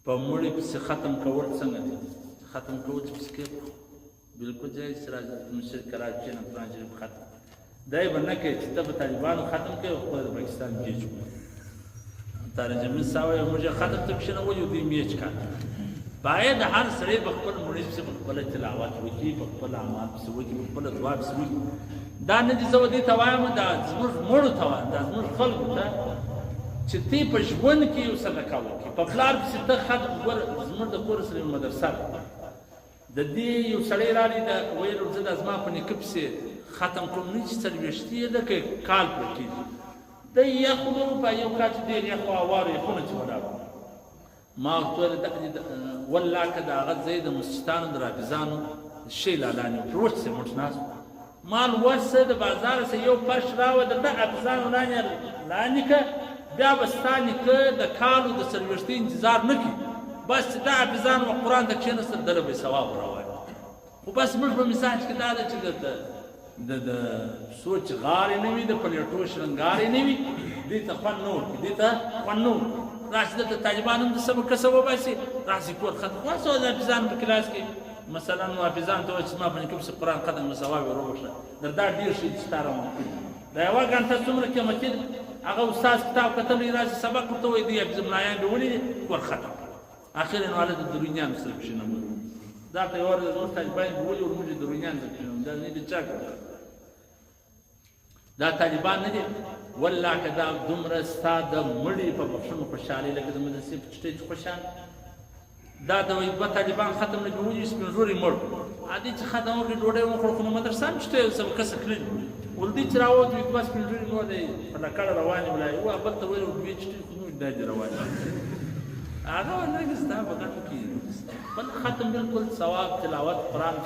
په مړي پسې ختم کول څنګه دي ختم کول چې پسې کې بالکل جایز سراج مشر کراچي نه قرآن شریف ختم دای به نه کوي چې ته به طالبانو ختم کوي او خپل د پاکستان جیج طارق جمیل صاحب یو موږ ختم ته پښنه وایو دوی میچ کاټ باید هر سړی په خپل مړي پسې په خپل تلاوت وکړي په خپل اعمال پسې وکړي په خپل دعا پسې وکړي دا نه دي زه دې ته وایم دا زموږ مړو ته وایم دا زموږ خلکو ته چې تی په ژوند کې یو صدقه وکړي په پلار پسې ته ختم ګور زموږ د کور سره مدرسه د دې یو سړی راغلی د ویلو زه د زما په نیکه پسې ختم کوم نه چې څلوېښتي یې ده که کال پرې کېږي د یخونو په یو کال چې ډېر یخ و هوارو یخونه چې ولاړ ما ورته ویل والله که د هغه ځای د مسجدانو د رافظانو شی لالانې پروت سې موټ ناست مال ورسه د بازار سه یو فرش راوه د حافظانو لاندې که بیا به ستا نیکه د کالو د څلوېښتي انتظار نه کړي بس چې دا حافظانو قرآن ته کښېنستل دله به یې ثواب راوایي خو بس موږ په مساج کې دا ده چې د سوچ غارې نه وي د پلیټو شرنګارې نه وي دې ته خوند نه ورکړي دې ته خوند نه ورکړي راشي دلته طالبان هم د څه به کسه وباسي راشي کور ختم خلاص د حافظانو په کلاس کې مثلا حافظانو ته وایي چې زما په نیکه پسې قرآن ختم کړه ثواب یې وروبخښه در دا ډېر شي چې ستا روان دا یوه ګنټه څومره قیمتي ده هغه استاد کتاب کتلی راشي سبق ورته وایي دوی حافظ ملایان مې ولیدې کور ختم اخر یې نو هلته د درونیانو سره کښېنوي دا ته یوه ورځ زموږ طالبان مې ولي ورموږ یې درونیانو سره کښېنوي دا نه دي چا کړه دا طالبان نه دي والله که دا دومره ستا د مړي په بخښنو خوشحالي لکه د مدرسې په چټۍ چې خوشحال دا د وایي دوه طالبان ختم نه کړي ولي سپین ږیري مړ عادي چې ختم وکړي ډوډۍ وخوړه خو نو مدرسه هم چټۍ څه کسه کړي ولدي چې راووت وي دوه سپین ږیري نور دی په لکړه روانې ولاړې وه بل ته ویل دوې چټۍ خو نور دا دي روانې هغه ونه ستا په غم کې بل ختم بالکل ثواب تلاوت قرآن